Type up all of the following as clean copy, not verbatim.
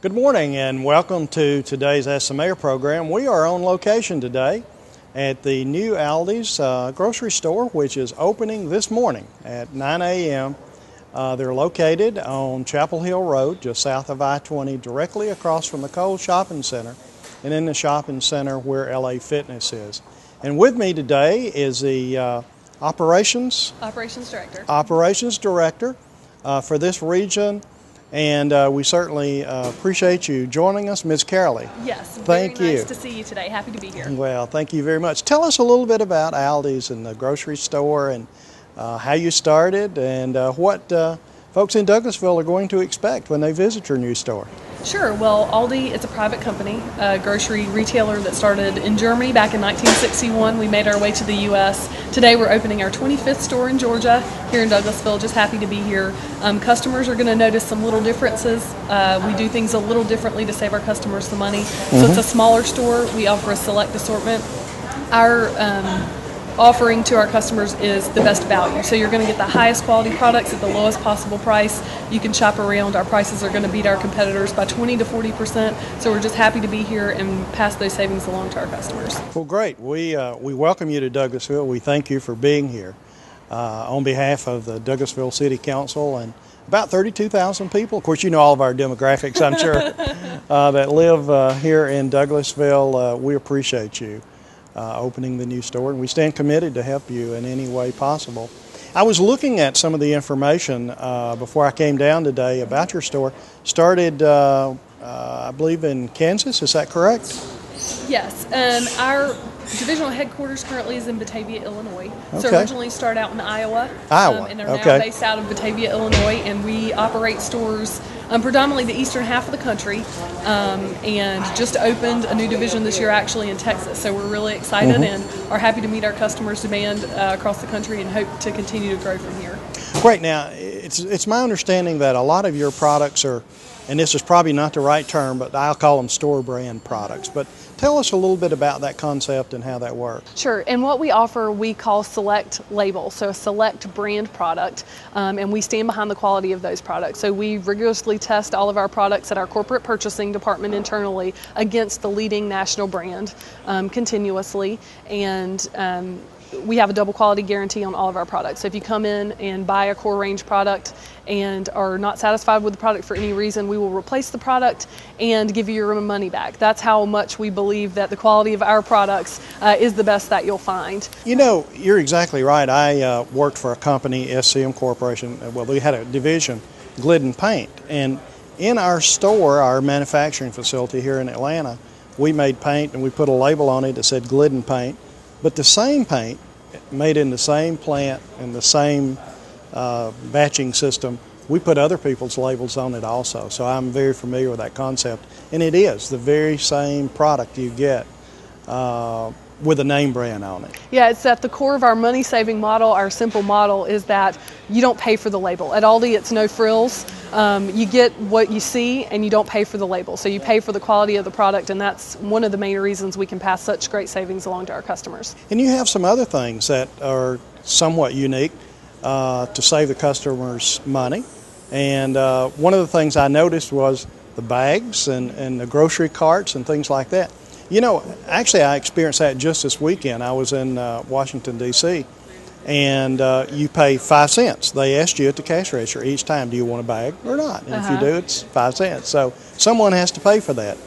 Good morning and welcome to today's Ask the Mayor program. We are on location today at the new Aldi's grocery store, which is opening this morning at 9 a.m. They're located on Chapel Hill Road, just south of I-20, directly across from the Kohl's Shopping Center and in the shopping center where LA Fitness is. And with me today is the Operations Director for this region. And we certainly appreciate you joining us, Ms. Carolee. Yes, thank you. Nice to see you today. Happy to be here. Well, thank you very much. Tell us a little bit about Aldi's and the grocery store and how you started and what folks in Douglasville are going to expect when they visit your new store. Sure. Well, Aldi, it's a private company, a grocery retailer that started in Germany back in 1961. We made our way to the U.S. Today we're opening our 25th store in Georgia, here in Douglasville. Just happy to be here. Customers are going to notice some little differences. We do things a little differently to save our customers some money. So it's a smaller store. We offer a select assortment. Our offering to our customers is the best value. So you're going to get the highest quality products at the lowest possible price. You can shop around. Our prices are going to beat our competitors by 20 to 40%. So we're just happy to be here and pass those savings along to our customers. Well, great. We welcome you to Douglasville. We thank you for being here on behalf of the Douglasville City Council and about 32,000 people. Of course, you know all of our demographics, I'm sure, that live here in Douglasville. We appreciate you opening the new store, and we stand committed to help you in any way possible. I was looking at some of the information before I came down today about your store. Started, I believe, in Kansas. Is that correct? Yes. Our divisional headquarters currently is in Batavia, Illinois. Okay. So originally started out in Iowa. And are now based out of Batavia, Illinois, and we operate stores predominantly the eastern half of the country, and just opened a new division this year actually in Texas. So we're really excited and are happy to meet our customers' demand across the country and hope to continue to grow from here. Great. Now, it's my understanding that a lot of your products are, and this is probably not the right term, but I'll call them store brand products. But tell us a little bit about that concept and how that works. Sure, and what we offer we call select label, so a select brand product, and we stand behind the quality of those products. So we rigorously test all of our products at our corporate purchasing department internally against the leading national brand continuously, and we have a double quality guarantee on all of our products. So if you come in and buy a core range product and are not satisfied with the product for any reason, we will replace the product and give you your money back. That's how much we believe that the quality of our products is the best that you'll find. You know, you're exactly right. I worked for a company, SCM Corporation. Well, we had a division, Glidden Paint. And in our store, our manufacturing facility here in Atlanta, we made paint and we put a label on it that said Glidden Paint. But the same paint, made in the same plant and the same batching system, we put other people's labels on it also. So I'm very familiar with that concept. And it is the very same product you get with a name brand on it. Yeah, it's at the core of our money-saving model. Our simple model is that you don't pay for the label. At Aldi, it's no frills. You get what you see and you don't pay for the label. So you pay for the quality of the product, and that's one of the main reasons we can pass such great savings along to our customers. And you have some other things that are somewhat unique to save the customers money. And one of the things I noticed was the bags and the grocery carts and things like that. You know, actually I experienced that just this weekend. I was in Washington, D.C., and you pay 5 cents. They asked you at the cash register each time, do you want a bag or not? And if you do, it's 5 cents. So someone has to pay for that.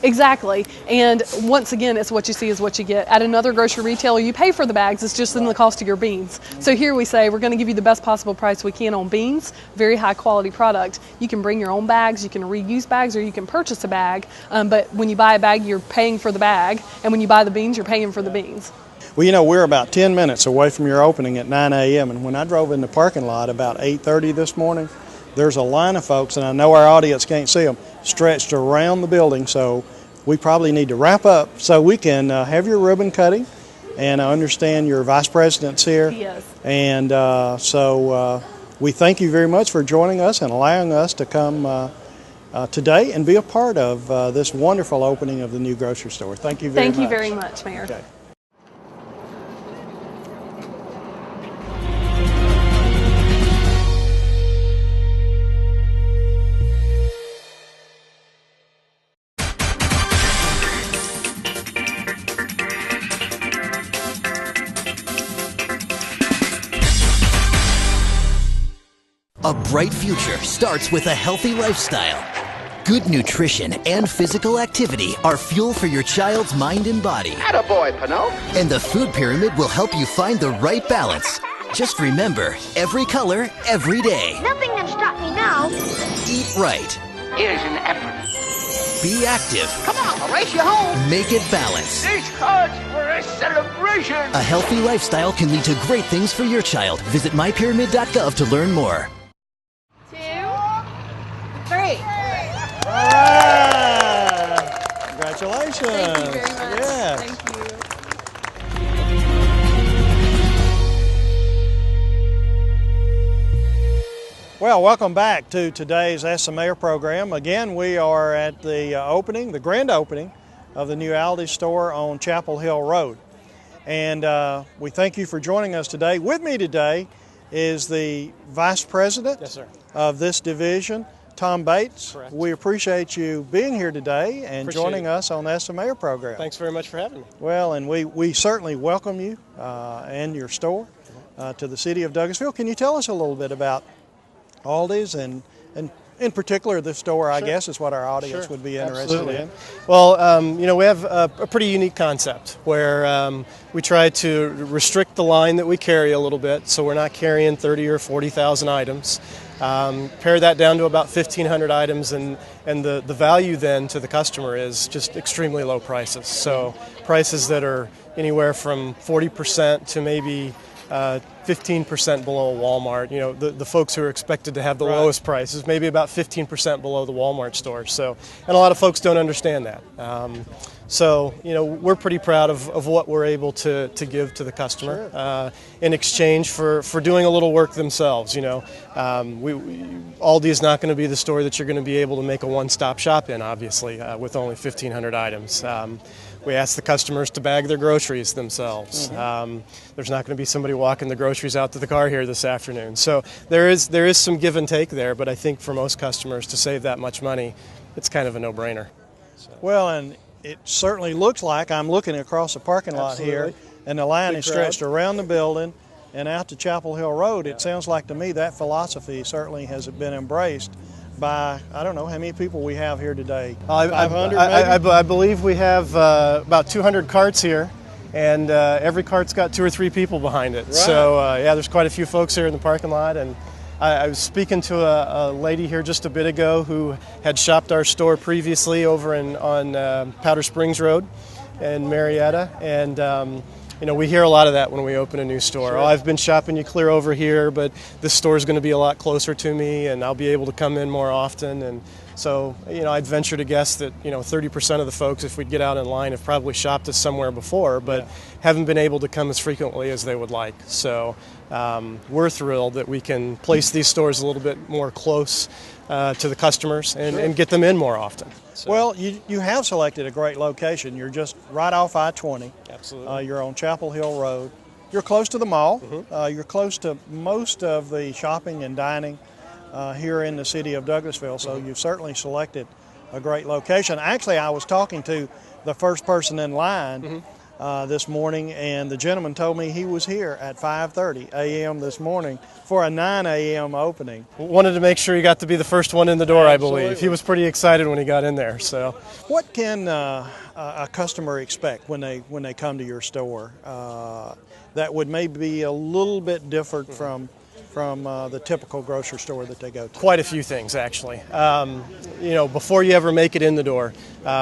Exactly. And once again, it's what you see is what you get. At another grocery retailer, you pay for the bags. It's just in the cost of your beans. So here we say we're going to give you the best possible price we can on beans, very high quality product. You can bring your own bags, you can reuse bags, or you can purchase a bag. But when you buy a bag, you're paying for the bag. And when you buy the beans, you're paying for the beans. Well, you know, we're about 10 minutes away from your opening at 9 a.m. And when I drove in the parking lot about 8:30 this morning, there's a line of folks, and I know our audience can't see them, stretched around the building. So we probably need to wrap up so we can have your ribbon cutting. And I understand your vice president's here. Yes. And so we thank you very much for joining us and allowing us to come today and be a part of this wonderful opening of the new grocery store. Thank you very much. Thank you very much, Mayor. Okay. A bright future starts with a healthy lifestyle. Good nutrition and physical activity are fuel for your child's mind and body. Attaboy, Pinot. And the food pyramid will help you find the right balance. Just remember, every color, every day. Nothing can stop me now. Eat right. Here's an apple. Be active. Come on, I'll race you home. Make it balance. This calls for a celebration. A healthy lifestyle can lead to great things for your child. Visit mypyramid.gov to learn more. 2, 3. All right. Congratulations. Thank you very much. Yes. Thank you. Well, welcome back to today's SMA program. Again, we are at the grand opening of the new Aldi store on Chapel Hill Road. And we thank you for joining us today. With me today is the Vice President of this division, Tom Bates. Correct. We appreciate you being here today and joining us on the SMA program. Thanks very much for having me. Well, and we certainly welcome you and your store to the city of Douglasville. Can you tell us a little bit about Aldi's and in particular the store, I guess, is what our audience would be interested in. Well, we have a pretty unique concept where we try to restrict the line that we carry a little bit, so we're not carrying 30 or 40,000 items. Pare that down to about 1,500 items, and the value then to the customer is just extremely low prices. So prices that are anywhere from 40% to maybe 15% below Walmart. You know, the folks who are expected to have the lowest prices, maybe about 15% below the Walmart store. So, and a lot of folks don't understand that. So, we're pretty proud of what we're able to give to the customer in exchange for doing a little work themselves. Aldi is not going to be the store that you're going to be able to make a one-stop shop in, obviously, with only 1,500 items. We ask the customers to bag their groceries themselves. There's not going to be somebody walking the groceries out to the car here this afternoon. So there is some give and take there, but I think for most customers to save that much money, it's kind of a no-brainer. So. Well, and it certainly looks like I'm looking across the parking lot here, and the line is stretched around the building and out to Chapel Hill Road. It sounds like to me that philosophy certainly has been embraced by, I don't know how many people we have here today. 500 maybe? I believe we have about 200 carts here, and every cart's got 2 or 3 people behind it. Right. So there's quite a few folks here in the parking lot, and I was speaking to a lady here just a bit ago who had shopped our store previously over on Powder Springs Road in Marietta, and we hear a lot of that when we open a new store. Sure. Oh, I've been shopping you clear over here, but this store is going to be a lot closer to me, and I'll be able to come in more often. And so, I'd venture to guess that, 30% of the folks, if we'd get out in line, have probably shopped us somewhere before, but haven't been able to come as frequently as they would like. So we're thrilled that we can place these stores a little bit more close to the customers and get them in more often. So. Well, you have selected a great location. You're just right off I-20. Absolutely. You're on Chapel Hill Road. You're close to the mall. You're close to most of the shopping and dining here in the city of Douglasville, so you've certainly selected a great location. Actually, I was talking to the first person in line this morning, and the gentleman told me he was here at 5:30 a.m. this morning for a 9 a.m. opening. Wanted to make sure he got to be the first one in the door, I believe. He was pretty excited when he got in there. So, what can a customer expect when they come to your store that would maybe be a little bit different from the typical grocery store that they go to? Quite a few things, actually. Before you ever make it in the door,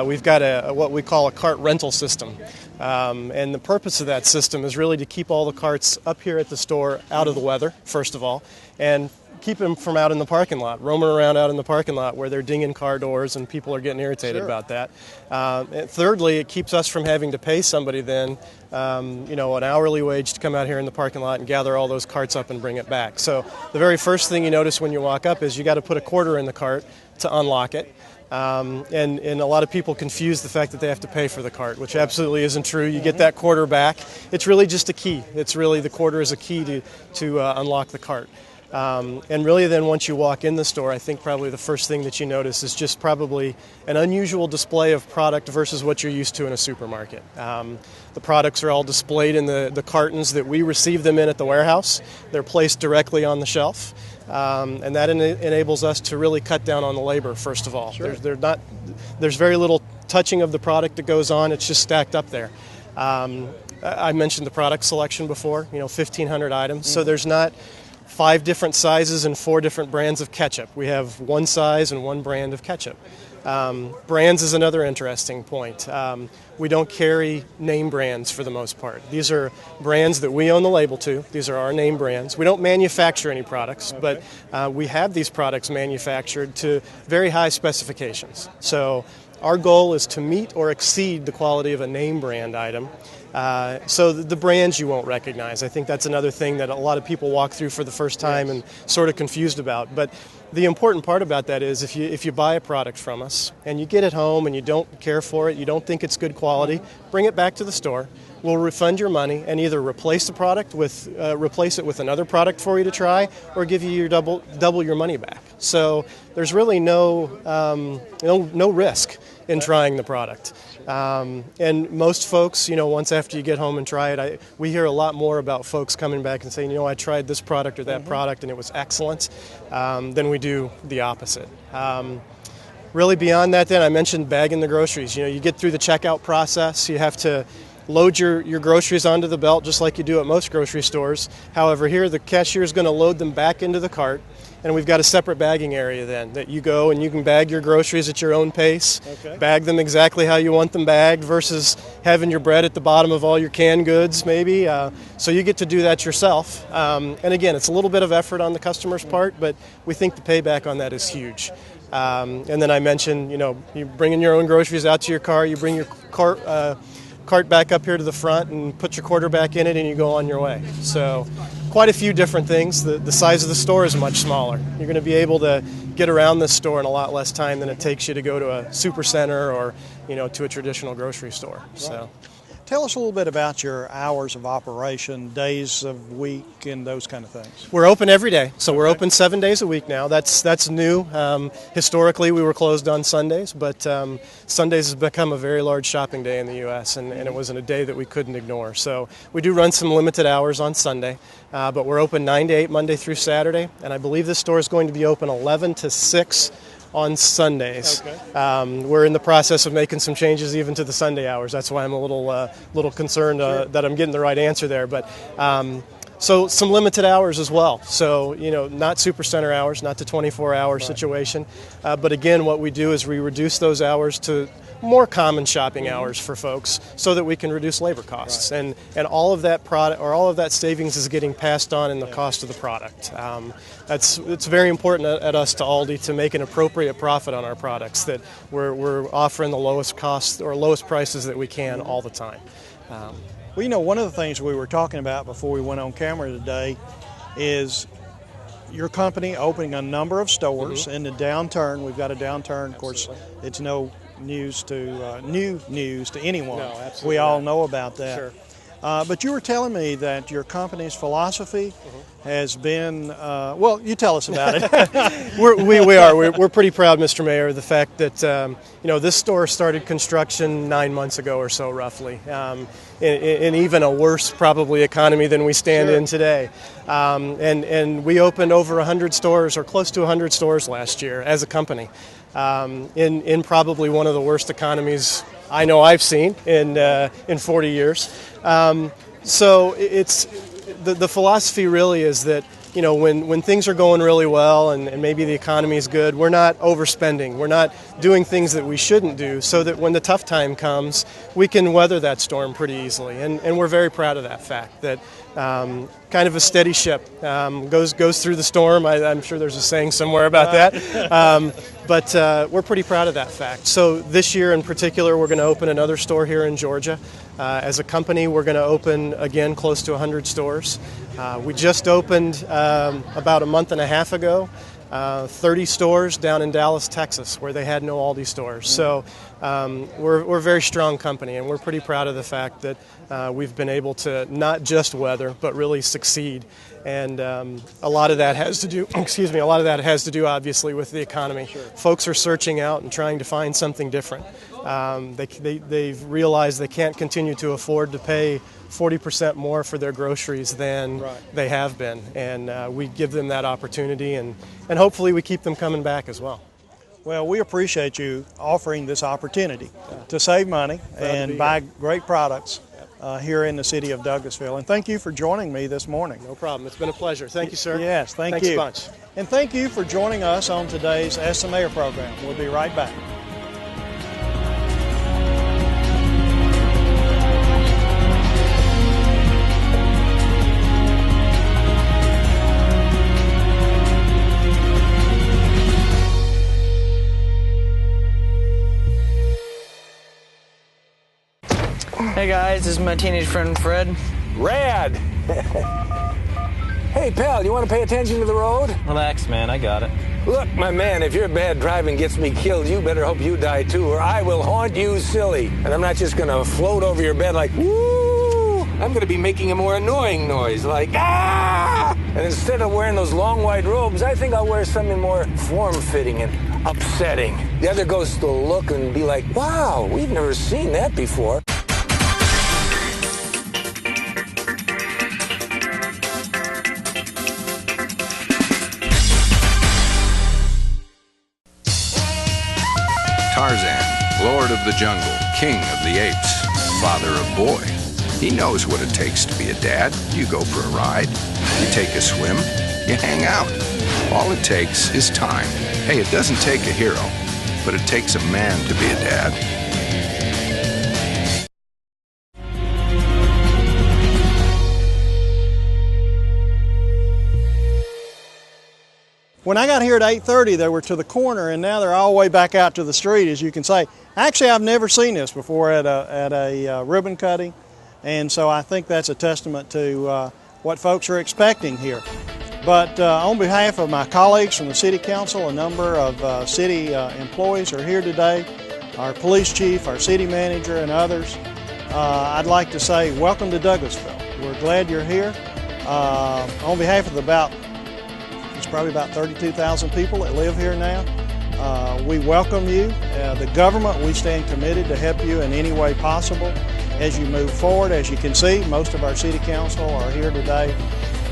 we've got what we call a cart rental system. And the purpose of that system is really to keep all the carts up here at the store out of the weather, first of all, and keep them from out in the parking lot, roaming around out in the parking lot where they're dinging car doors and people are getting irritated about that. And thirdly, it keeps us from having to pay somebody then, an hourly wage to come out here in the parking lot and gather all those carts up and bring it back. So the very first thing you notice when you walk up is you got to put a quarter in the cart to unlock it. And a lot of people confuse the fact that they have to pay for the cart, which absolutely isn't true. You get that quarter back. It's really just a key. It's really the quarter is a key to unlock the cart. And really then once you walk in the store, I think probably the first thing that you notice is just probably an unusual display of product versus what you're used to in a supermarket. The products are all displayed in the cartons that we receive them in at the warehouse. They're placed directly on the shelf. And that enables us to really cut down on the labor, first of all. Sure. There's very little touching of the product that goes on. It's just stacked up there. I mentioned the product selection before, 1,500 items. So there's not 5 different sizes and 4 different brands of ketchup. We have one size and one brand of ketchup. Brands is another interesting point. We don't carry name brands for the most part. These are brands that we own the label to. These are our name brands. We don't manufacture any products, but we have these products manufactured to very high specifications. So our goal is to meet or exceed the quality of a name brand item. So the brands you won't recognize. I think that's another thing that a lot of people walk through for the first time and sort of confused about. But the important part about that is if you buy a product from us and you get it home and you don't care for it, you don't think it's good quality, bring it back to the store. We'll refund your money and either replace the product with replace it with another product for you to try, or give you your double your money back. So there's really no risk in trying the product. And most folks, once after you get home and try it, we hear a lot more about folks coming back and saying, I tried this product or that product and it was excellent, than we do the opposite. Really beyond that then, I mentioned bagging the groceries. You get through the checkout process, you have to load your groceries onto the belt just like you do at most grocery stores. However, here the cashier is going to load them back into the cart, and we've got a separate bagging area then that you go and you can bag your groceries at your own pace, bag them exactly how you want them bagged versus having your bread at the bottom of all your canned goods maybe. So you get to do that yourself. And again, it's a little bit of effort on the customer's part, but we think the payback on that is huge. And then I mentioned, you bringing your own groceries out to your car, you bring your cart back up here to the front and put your quarter back in it and you go on your way. So quite a few different things. The size of the store is much smaller. You're going to be able to get around this store in a lot less time than it takes you to go to a super center or to a traditional grocery store. Right. So tell us a little bit about your hours of operation, days of week, and those kind of things. We're open every day, so we're open 7 days a week now. That's new. Historically, we were closed on Sundays, but Sundays has become a very large shopping day in the U.S., and it wasn't a day that we couldn't ignore. So we do run some limited hours on Sunday, but we're open 9 to 8 Monday through Saturday, and I believe this store is going to be open 11 to 6 on Sundays. We're in the process of making some changes even to the Sunday hours. That's why I'm a little concerned that I'm getting the right answer there. But so some limited hours as well. So not supercenter hours, not the 24-hour situation. But again, what we do is we reduce those hours to more common shopping hours for folks so that we can reduce labor costs. And all of that product or all of that savings is getting passed on in the cost of the product. It's very important at us to Aldi to make an appropriate profit on our products, that we're offering the lowest costs or lowest prices that we can all the time. Well, one of the things we were talking about before we went on camera today is your company opening a number of stores in the downturn. We've got a downturn. Of course, it's no news to new news to anyone. No, absolutely we all not. know about that. Sure. But you were telling me that your company's philosophy has been, well, you tell us about it. We're pretty proud, Mr. Mayor, of the fact that this store started construction 9 months ago or so, roughly, in even a worse probably economy than we stand in today. And we opened over 100 stores or close to 100 stores last year as a company. In probably one of the worst economies I know I've seen in 40 years. So it's the philosophy really is that when things are going really well and maybe the economy is good, we're not overspending. We're not doing things that we shouldn't do, so that when the tough time comes, we can weather that storm pretty easily. And we're very proud of that fact, that kind of a steady ship goes through the storm. I'm sure there's a saying somewhere about that. But we're pretty proud of that fact. So this year in particular, we're going to open another store here in Georgia. As a company, we're going to open, again, close to 100 stores. We just opened about a month and a half ago 30 stores down in Dallas, Texas, where they had no Aldi stores. So we're a very strong company, and we're pretty proud of the fact that we've been able to not just weather, but really succeed. And a lot of that has to do, excuse me, a lot of that has to do obviously with the economy. Sure. Folks are searching out and trying to find something different. They've realized they can't continue to afford to pay 40% more for their groceries than they have been, and we give them that opportunity, and hopefully we keep them coming back as well. Well, we appreciate you offering this opportunity to save money and buy great products here in the city of Douglasville. And thank you for joining me this morning. No problem. It's been a pleasure. Thank you, sir. Yes, thanks you. Thanks a bunch. And thank you for joining us on today's Ask the Mayor program. We'll be right back. Hey guys, this is my teenage friend Fred. Rad! Hey pal, you want to pay attention to the road? Relax, man, I got it. Look, my man, if your bad driving gets me killed, you better hope you die too, or I will haunt you silly. And I'm not just gonna float over your bed like, woo! I'm gonna be making a more annoying noise, like, ah! And instead of wearing those long white robes, I think I'll wear something more form-fitting and upsetting. The other ghosts will look and be like, wow, we've never seen that before. Tarzan, Lord of the Jungle, King of the Apes, Father of Boy. He knows what it takes to be a dad. You go for a ride, you take a swim, you hang out. All it takes is time. Hey, it doesn't take a hero, but it takes a man to be a dad. When I got here at 8:30, they were to the corner, and now they're all the way back out to the street, as you can see. Actually, I've never seen this before at a ribbon cutting, and so I think that's a testament to what folks are expecting here. But on behalf of my colleagues from the City Council, a number of city employees are here today, our police chief, our city manager, and others. I'd like to say welcome to Douglasville. We're glad you're here. On behalf of probably about 32,000 people that live here now. We welcome you. The government, we stand committed to help you in any way possible as you move forward. As you can see, most of our city council are here today.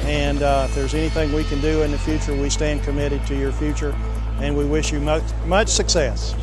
And if there's anything we can do in the future, we stand committed to your future, and we wish you much success.